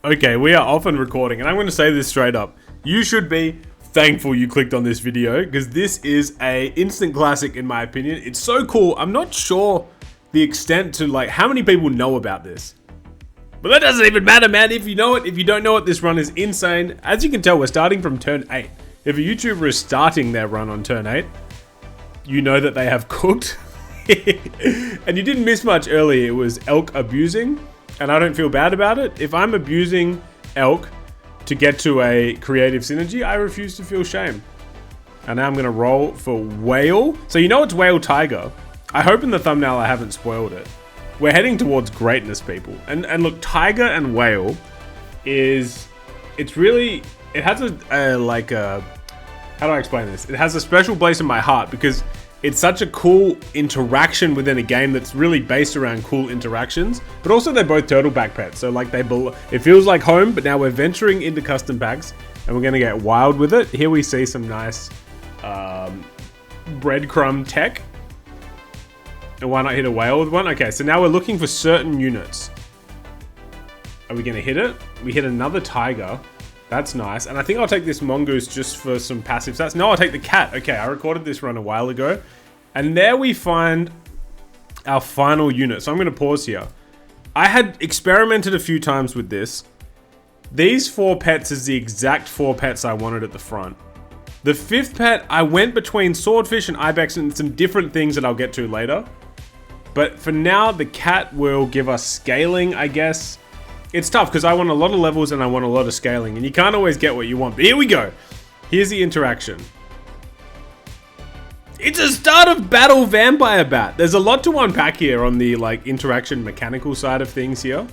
Okay, we are off and recording, and I'm going to say this straight up. You should be thankful you clicked on this video, because this is a instant classic in my opinion. It's so cool. I'm not sure the extent to like how many people know about this. But that doesn't even matter, man. If you know it, if you don't know it, this run is insane. As you can tell, we're starting from turn 8. If a YouTuber is starting their run on turn 8, you know that they have cooked. And you didn't miss much earlier. It was elk abusing, and I don't feel bad about it. If I'm abusing elk to get to a creative synergy, I refuse to feel shame. And now I'm gonna roll for whale. So you know it's whale tiger. I hope in the thumbnail I haven't spoiled it. We're heading towards greatness, people. And look, tiger and whale is, it has a how do I explain this? It has a special place in my heart because it's such a cool interaction within a game that's really based around cool interactions. But also they're both turtleback pets, so like it feels like home, but now we're venturing into custom packs and we're gonna get wild with it. Here we see some nice breadcrumb tech. And why not hit a whale with one? Okay, so now we're looking for certain units. Are we gonna hit it? We hit another tiger. That's nice. And I think I'll take this mongoose just for some passive stats. No, I'll take the cat. Okay, I recorded this run a while ago. And there we find our final unit. So I'm gonna pause here. I had experimented a few times with this. These 4 pets is the exact 4 pets I wanted at the front. The 5th pet, I went between swordfish and ibex and some different things that I'll get to later. But for now, the cat will give us scaling, I guess. It's tough because I want a lot of levels and I want a lot of scaling, and you can't always get what you want. But here we go. Here's the interaction. It's a start of battle vampire bat. There's a lot to unpack here on the like interaction mechanical side of things here.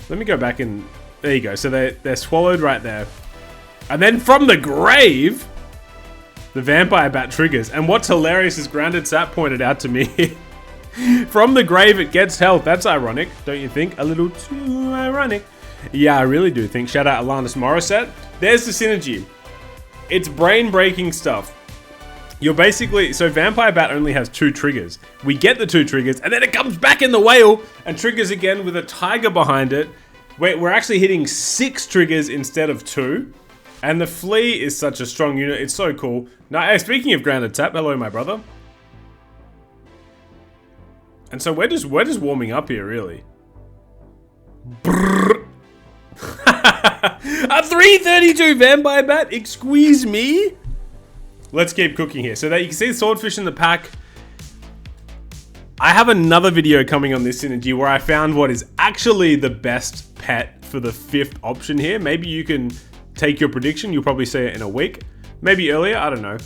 Let me go back and there you go. So they're swallowed right there. And then from the grave, the vampire bat triggers. And what's hilarious is Grounded Sap pointed out to me. From the grave, it gets health. That's ironic, don't you think? A little too ironic. Yeah, I really do think. Shout out Alanis Morissette. There's the synergy. It's brain-breaking stuff. You're basically... So Vampire Bat only has 2 triggers. We get the 2 triggers, and then it comes back in the whale and triggers again with a tiger behind it. We're actually hitting 6 triggers instead of 2. And the flea is such a strong unit. It's so cool. Now, hey, speaking of Grounded Tap, hello, my brother. And so we're just warming up here, really. A 332 vampire bat, excuse me. Let's keep cooking here. So that you can see the swordfish in the pack. I have another video coming on this synergy where I found what is actually the best pet for the 5th option here. Maybe you can take your prediction. You'll probably see it in a week, maybe earlier. I don't know.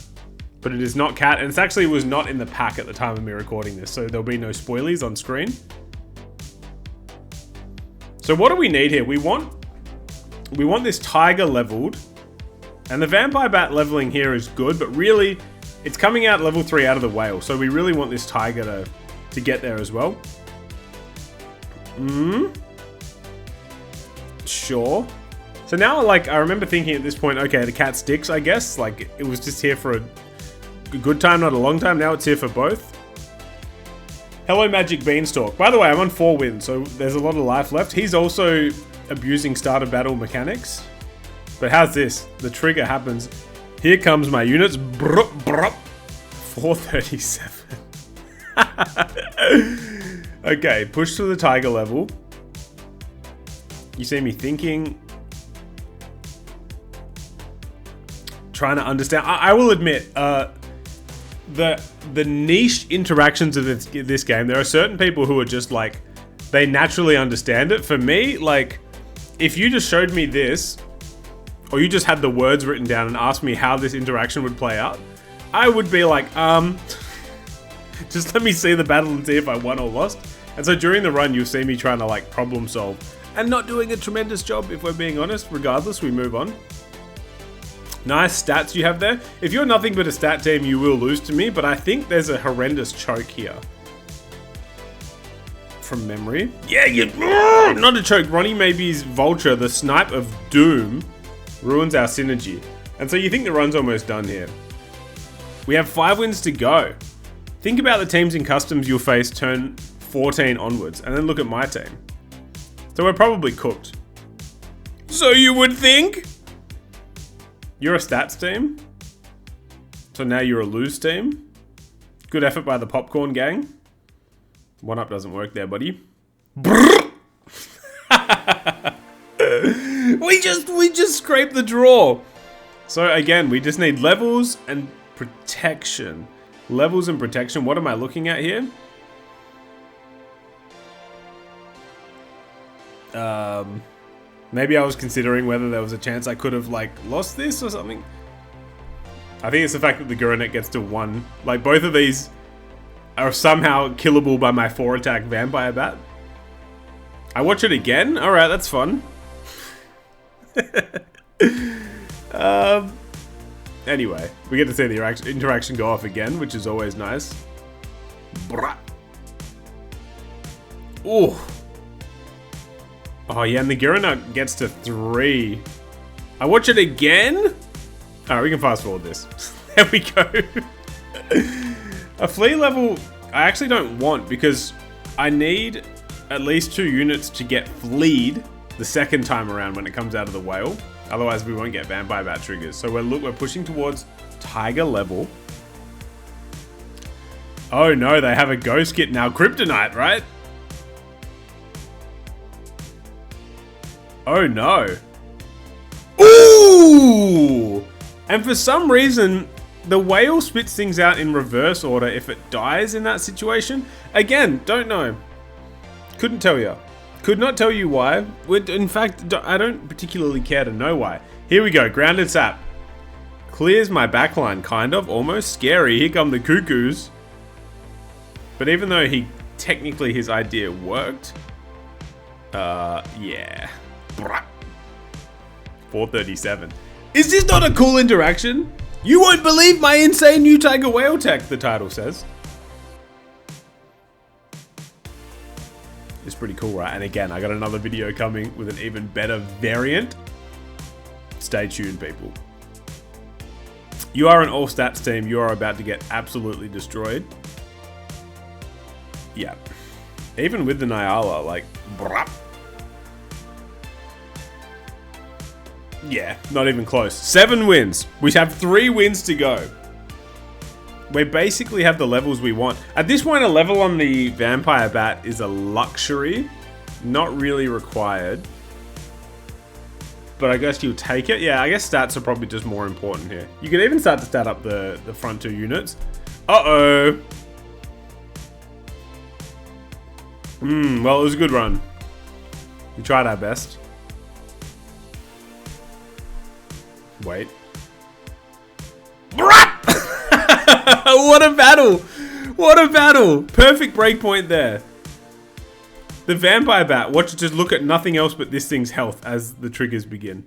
But it is not cat, and it actually was not in the pack at the time of me recording this, so there'll be no spoilies on screen. So what do we need here? We want this tiger leveled, and the vampire bat leveling here is good, but really, it's coming out level 3 out of the whale, so we really want this tiger to get there as well. Sure. So now, like, I remember thinking at this point, okay, the cat sticks, I guess. Like, it was just here for a good time, not a long time. Now it's here for both. Hello, Magic Beanstalk. By the way, I'm on 4 wins, so there's a lot of life left. He's also abusing start of battle mechanics. But how's this? The trigger happens. Here comes my units. 437. Okay, push to the tiger level. You see me thinking. Trying to understand. I will admit, the niche interactions of this game, there are certain people who are just like, they naturally understand it. For me, like, if you just showed me this, or you just had the words written down and asked me how this interaction would play out, I would be like, just let me see the battle and see if I won or lost. And so during the run, you'll see me trying to like problem solve and not doing a tremendous job, if we're being honest. Regardless, we move on. Nice stats you have there. If you're nothing but a stat team, you will lose to me, but I think there's a horrendous choke here. From memory. Yeah, not a choke. Ronnie Maybe's Vulture, the snipe of doom, ruins our synergy. And so you think the run's almost done here. We have 5 wins to go. Think about the teams in customs you'll face turn 14 onwards, and then look at my team. So we're probably cooked. So you would think? You're a stats team? So now you're a lose team? Good effort by the popcorn gang. 1-up doesn't work there, buddy. We just scraped the draw. So again, we just need levels and protection. Levels and protection. What am I looking at here? Maybe I was considering whether there was a chance I could have like lost this or something. I think it's the fact that the Gurnet gets to 1. Like both of these are somehow killable by my 4-attack Vampire Bat. I watch it again? Alright, that's fun. Anyway, we get to see the interaction go off again, which is always nice. Ooh. Oh yeah, and the Gurnet gets to 3. I watch it again? Alright, we can fast forward this. There we go. A flea level, I actually don't want because I need at least 2 units to get fleed the second time around when it comes out of the whale. Otherwise, we won't get Vampire Bat triggers. So we're pushing towards Tiger level. Oh no, they have a Ghost Kit now. Kryptonite, right? Oh no. Ooh! And for some reason, the whale spits things out in reverse order if it dies in that situation. Again, don't know. Couldn't tell you. Could not tell you why. In fact, I don't particularly care to know why. Here we go. Grounded Sap. Clears my backline, kind of. Almost scary. Here come the cuckoos. But even though technically his idea worked. Yeah. 437. Is this not a cool interaction? You won't believe my insane new Tiger Whale tech, the title says. It's pretty cool, right? And again, I got another video coming with an even better variant. Stay tuned, people. You are an all stats team. You are about to get absolutely destroyed. Yeah. Even with the Nyala, like... Brap. Yeah, not even close. 7 wins. We have 3 wins to go. We basically have the levels we want. At this point, a level on the Vampire Bat is a luxury. Not really required. But I guess you'll take it. Yeah, I guess stats are probably just more important here. You can even start to stat up the front 2 units. Uh-oh. Well, it was a good run. We tried our best. Wait. What a battle! What a battle! Perfect breakpoint there. The Vampire Bat, watch it just look at nothing else but this thing's health as the triggers begin.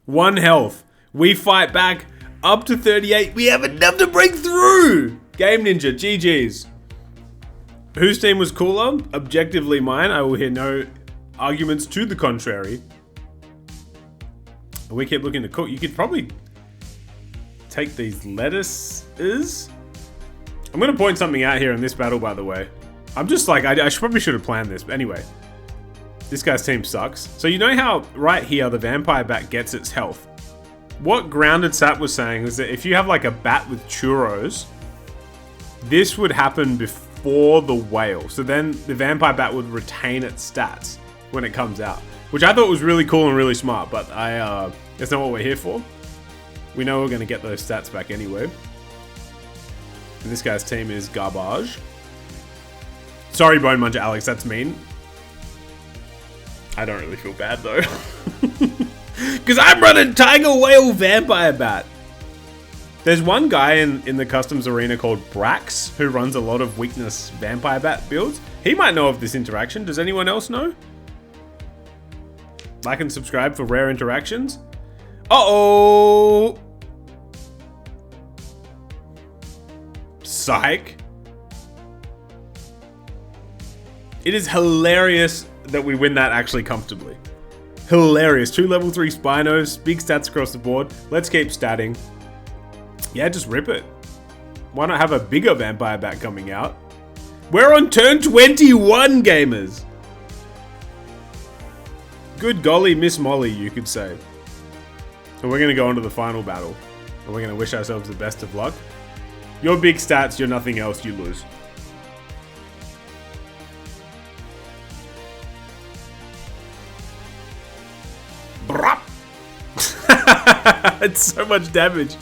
1 health. We fight back up to 38. We have enough to break through! Game Ninja, GG's. Whose team was cooler? Objectively mine. I will hear no arguments to the contrary. We keep looking to cook. You could probably take these lettuces. I'm going to point something out here in this battle, by the way. I'm just like, I probably should have planned this. But anyway, this guy's team sucks. So you know how right here, the Vampire Bat gets its health. What Grounded Sap was saying was that if you have like a bat with churros, this would happen before the whale. So then the Vampire Bat would retain its stats when it comes out. Which I thought was really cool and really smart, but that's not what we're here for. We know we're going to get those stats back anyway. And this guy's team is garbage. Sorry, Bone Muncher Alex, that's mean. I don't really feel bad though. Because I'm running Tiger Whale Vampire Bat. There's one guy in the customs arena called Brax who runs a lot of weakness Vampire Bat builds. He might know of this interaction. Does anyone else know? Like and subscribe for rare interactions. Uh-oh! Psych. It is hilarious that we win that actually comfortably. Hilarious. 2 level 3 Spinos, big stats across the board. Let's keep statting. Yeah, just rip it. Why not have a bigger Vampire Bat coming out? We're on turn 21, gamers. Good golly, Miss Molly, you could say. And we're going to go on to the final battle. And we're going to wish ourselves the best of luck. You're big stats, you're nothing else, you lose. It's so much damage.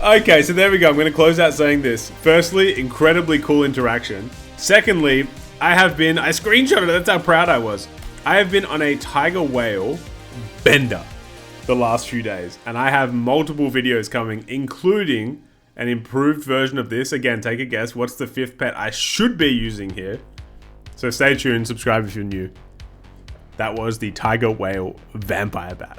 Okay, so there we go. I'm going to close out saying this. Firstly, incredibly cool interaction. Secondly, I screenshotted it. That's how proud I was. I have been on a tiger whale bender the last few days. And I have multiple videos coming, including an improved version of this. Again, take a guess. What's the 5th pet I should be using here? So stay tuned. Subscribe if you're new. That was the tiger whale vampire bat.